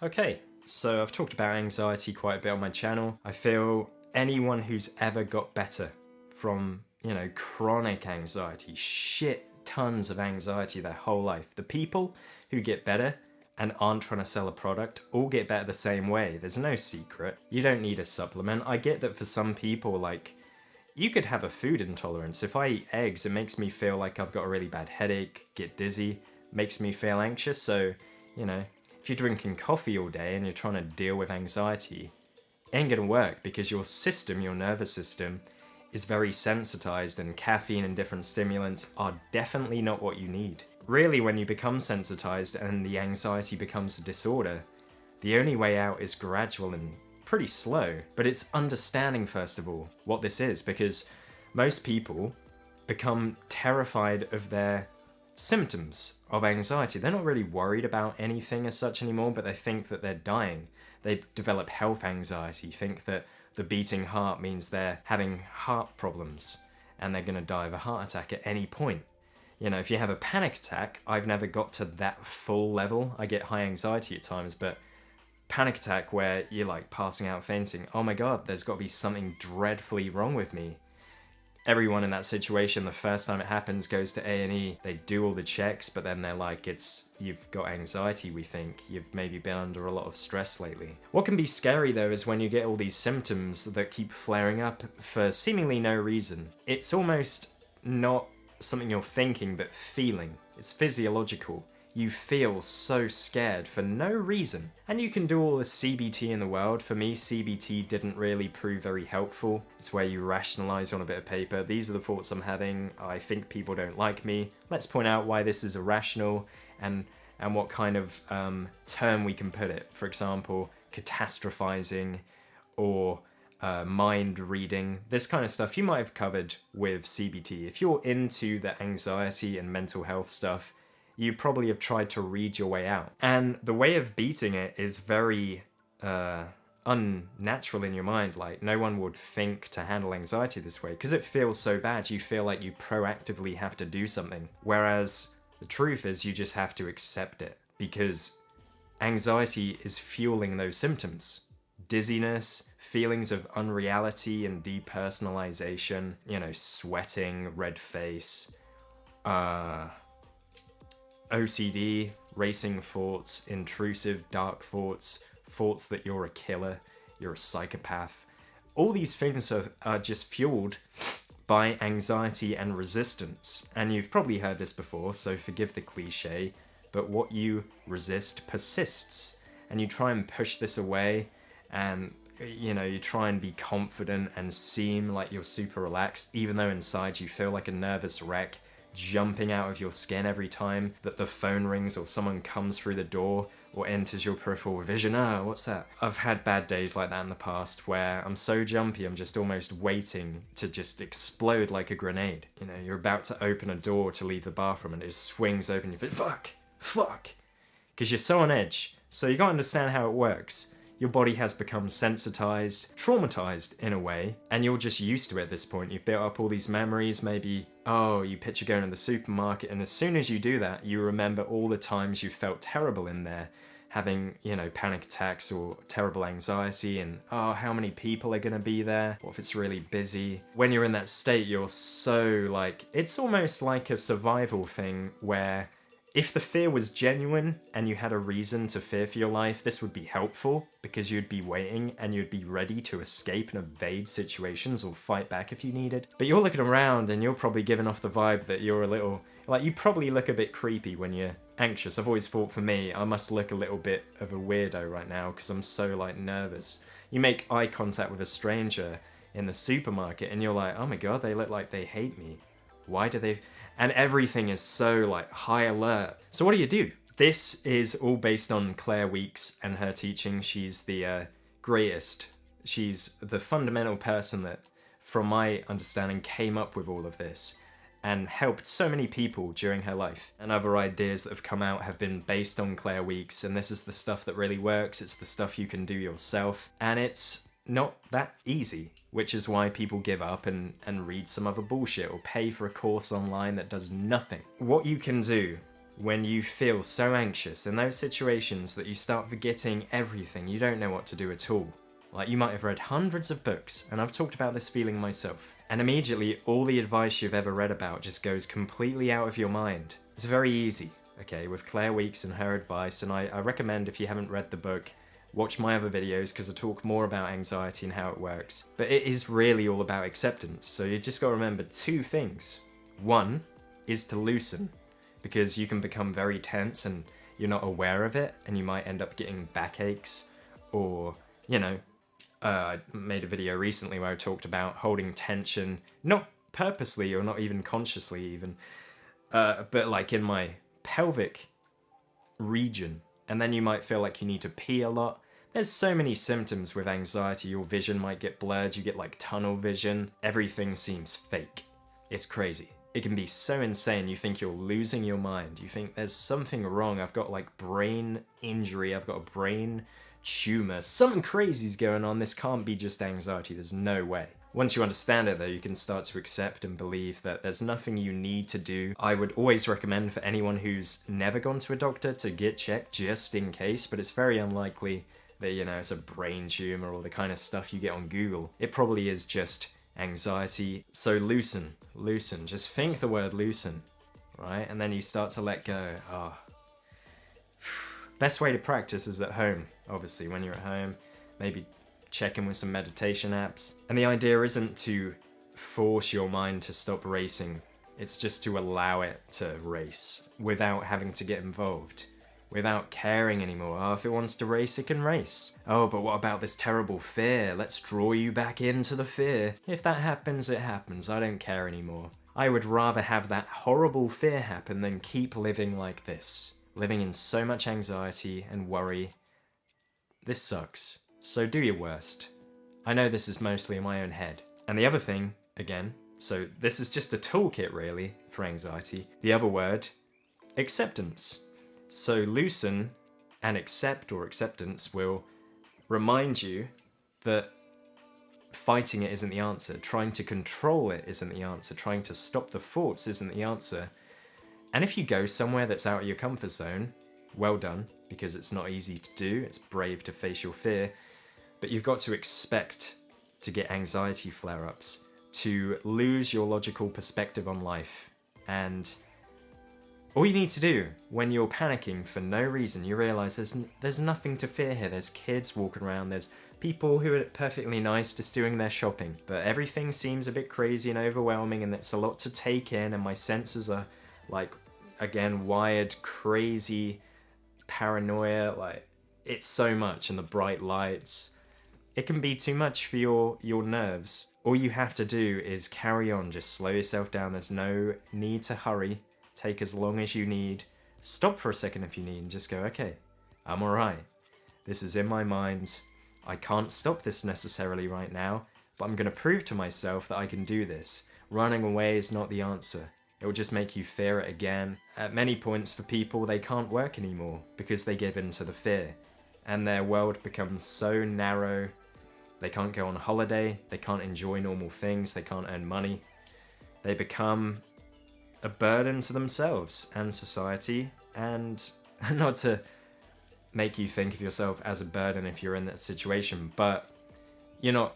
Okay, so I've talked about anxiety quite a bit on my channel. I feel anyone who's ever got better from, chronic anxiety, shit tons of anxiety their whole life, the people who get better and aren't trying to sell a product all get better the same way. There's no secret. You don't need a supplement. I get that for some people, like, you could have a food intolerance. If I eat eggs, it makes me feel like I've got a really bad headache, get dizzy, makes me feel anxious. So, if you're drinking coffee all day and you're trying to deal with anxiety, it ain't gonna work because your system, your nervous system, is very sensitized, and caffeine and different stimulants are definitely not what you need. Really, when you become sensitized and the anxiety becomes a disorder, the only way out is gradual and pretty slow. But it's understanding, first of all, what this is, because most people become terrified of their symptoms of anxiety. They're not really worried about anything as such anymore, but they think that they're dying. They develop health anxiety, think that the beating heart means they're having heart problems and they're gonna die of a heart attack at any point. If you have a panic attack, I've never got to that full level. I get high anxiety at times, but panic attack where you're like passing out, fainting, oh my god, there's got to be something dreadfully wrong with me. Everyone in that situation, the first time it happens, goes to A&E. They do all the checks, but then they're like, you've got anxiety, we think. You've maybe been under a lot of stress lately. What can be scary though is when you get all these symptoms that keep flaring up for seemingly no reason. It's almost not something you're thinking, but feeling. It's physiological. You feel so scared for no reason. And you can do all the CBT in the world. For me, CBT didn't really prove very helpful. It's where you rationalize on a bit of paper. These are the thoughts I'm having. I think people don't like me. Let's point out why this is irrational and what kind of term we can put it. For example, catastrophizing or mind reading. This kind of stuff you might have covered with CBT. If you're into the anxiety and mental health stuff, you probably have tried to read your way out. And the way of beating it is very unnatural in your mind. Like, no one would think to handle anxiety this way because it feels so bad. You feel like you proactively have to do something. Whereas the truth is you just have to accept it, because anxiety is fueling those symptoms. Dizziness, feelings of unreality and depersonalization, sweating, red face, OCD, racing thoughts, intrusive dark thoughts, thoughts that you're a killer, you're a psychopath. All these things are just fueled by anxiety and resistance. And you've probably heard this before, so forgive the cliche, but what you resist persists. And you try and push this away, and you try and be confident and seem like you're super relaxed, even though inside you feel like a nervous wreck, jumping out of your skin every time that the phone rings or someone comes through the door or enters your peripheral vision. What's that? I've had bad days like that in the past where I'm so jumpy I'm just almost waiting to just explode like a grenade. You're about to open a door to leave the bathroom and it just swings open, you think, fuck, because you're so on edge. So you gotta understand how it works. Your body has become sensitized, traumatized in a way, and you're just used to it at this point. You've built up all these memories. Maybe, you picture going to the supermarket, and as soon as you do that, you remember all the times you felt terrible in there, having, panic attacks or terrible anxiety, and, how many people are gonna be there? What if it's really busy? When you're in that state, you're so it's almost like a survival thing where if the fear was genuine and you had a reason to fear for your life, this would be helpful because you'd be waiting and you'd be ready to escape and evade situations or fight back if you needed. But you're looking around and you're probably giving off the vibe that you're a little, you probably look a bit creepy when you're anxious. I've always thought for me, I must look a little bit of a weirdo right now because I'm so nervous. You make eye contact with a stranger in the supermarket and you're like, oh my god, they look like they hate me. Why do they... And everything is so high alert. So what do? This is all based on Claire Weeks and her teaching. She's the greatest. She's the fundamental person that, from my understanding, came up with all of this and helped so many people during her life. And other ideas that have come out have been based on Claire Weeks, and this is the stuff that really works. It's the stuff you can do yourself, and it's not that easy, which is why people give up and read some other bullshit or pay for a course online that does nothing. What you can do when you feel so anxious in those situations that you start forgetting everything, you don't know what to do at all. Like, you might have read hundreds of books, and I've talked about this feeling myself, and immediately all the advice you've ever read about just goes completely out of your mind. It's very easy, okay, with Claire Weekes and her advice, and I recommend, if you haven't read the book, watch my other videos because I talk more about anxiety and how it works. But it is really all about acceptance, so you just got to remember two things. One is to loosen, because you can become very tense and you're not aware of it, and you might end up getting backaches, or, you know, I made a video recently where I talked about holding tension, not purposely or not even consciously even, but like in my pelvic region, and then you might feel like you need to pee a lot. There's so many symptoms with anxiety. Your vision might get blurred, you get like tunnel vision, everything seems fake. It's crazy. It can be so insane, you think you're losing your mind, you think there's something wrong, I've got like brain injury, I've got a brain tumor, something crazy's going on, this can't be just anxiety, there's no way. Once you understand it though, you can start to accept and believe that there's nothing you need to do. I would always recommend for anyone who's never gone to a doctor to get checked just in case, but it's very unlikely that, you know, it's a brain tumor or the kind of stuff you get on Google. It probably is just anxiety. So loosen, just think the word loosen, right? And then you start to let go. Oh. Best way to practice is at home, obviously. When you're at home, maybe check in with some meditation apps. And the idea isn't to force your mind to stop racing, it's just to allow it to race without having to get involved, without caring anymore. Oh, if it wants to race, it can race. Oh, but what about this terrible fear? Let's draw you back into the fear. If that happens, it happens. I don't care anymore. I would rather have that horrible fear happen than keep living like this. Living in so much anxiety and worry. This sucks. So do your worst. I know this is mostly in my own head. And the other thing, again, so this is just a toolkit really for anxiety. The other word, acceptance. So loosen and accept, or acceptance, will remind you that fighting it isn't the answer, trying to control it isn't the answer, trying to stop the thoughts isn't the answer. And if you go somewhere that's out of your comfort zone, well done, because it's not easy to do, it's brave to face your fear, but you've got to expect to get anxiety flare-ups, to lose your logical perspective on life, and all you need to do when you're panicking for no reason, you realise there's nothing to fear here. There's kids walking around, there's people who are perfectly nice just doing their shopping, but everything seems a bit crazy and overwhelming, and it's a lot to take in, and my senses are like, again, wired crazy paranoia, like it's so much, and the bright lights, it can be too much for your nerves. All you have to do is carry on, just slow yourself down. There's no need to hurry. Take as long as you need. Stop for a second if you need and just go, okay, I'm alright. This is in my mind. I can't stop this necessarily right now, but I'm going to prove to myself that I can do this. Running away is not the answer. It will just make you fear it again. At many points for people, they can't work anymore because they give in to the fear. And their world becomes so narrow. They can't go on holiday. They can't enjoy normal things. They can't earn money. They become a burden to themselves and society, and not to make you think of yourself as a burden if you're in that situation, but you're not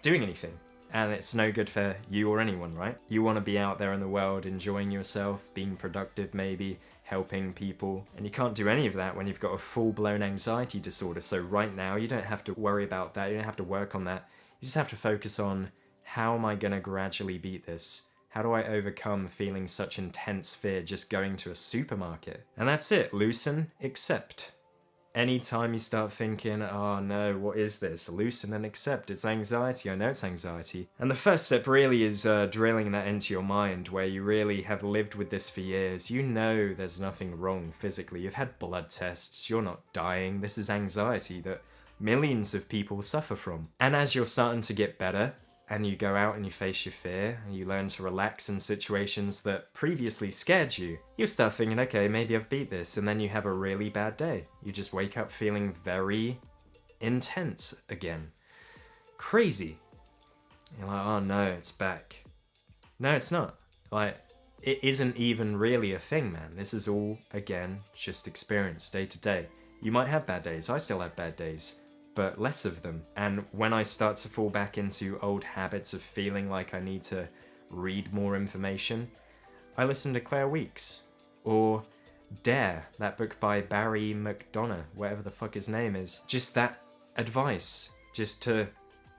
doing anything, and it's no good for you or anyone, right? You want to be out there in the world enjoying yourself, being productive, maybe helping people, and you can't do any of that when you've got a full-blown anxiety disorder. So right now you don't have to worry about that, you don't have to work on that, you just have to focus on, how am I going to gradually beat this? How do I overcome feeling such intense fear just going to a supermarket? And that's it. Loosen, accept. Anytime you start thinking, oh no, what is this? Loosen and accept. It's anxiety. I know it's anxiety. And the first step really is drilling that into your mind, where you really have lived with this for years. You know there's nothing wrong physically. You've had blood tests. You're not dying. This is anxiety that millions of people suffer from. And as you're starting to get better, and you go out and you face your fear, and you learn to relax in situations that previously scared you, you start thinking, okay, maybe I've beat this, and then you have a really bad day. You just wake up feeling very intense again. Crazy. You're like, oh no, it's back. No, it's not. Like, it isn't even really a thing, man. This is all, again, just experience day to day. You might have bad days, I still have bad days, but less of them. And when I start to fall back into old habits of feeling like I need to read more information, I listen to Claire Weeks, or Dare, that book by Barry McDonough, whatever the fuck his name is. Just that advice, just to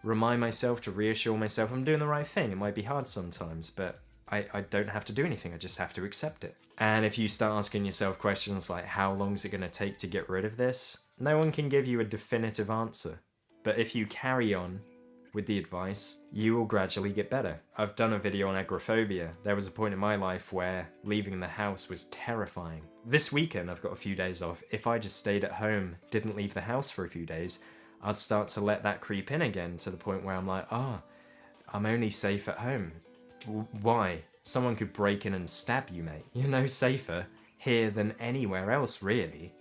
remind myself, to reassure myself I'm doing the right thing. It might be hard sometimes, but I don't have to do anything, I just have to accept it. And if you start asking yourself questions like, how long is it going to take to get rid of this? No one can give you a definitive answer. But if you carry on with the advice, you will gradually get better. I've done a video on agoraphobia. There was a point in my life where leaving the house was terrifying. This weekend, I've got a few days off. If I just stayed at home, didn't leave the house for a few days, I'd start to let that creep in again to the point where I'm like, I'm only safe at home. Why? Someone could break in and stab you, mate. You're no safer here than anywhere else, really.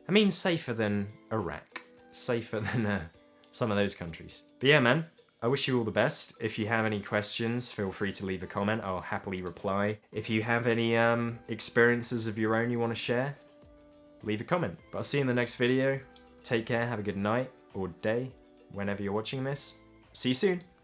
I mean, safer than Iraq. Safer than some of those countries. But yeah, man, I wish you all the best. If you have any questions, feel free to leave a comment. I'll happily reply. If you have any experiences of your own you want to share, leave a comment. But I'll see you in the next video. Take care, have a good night or day, whenever you're watching this. See you soon.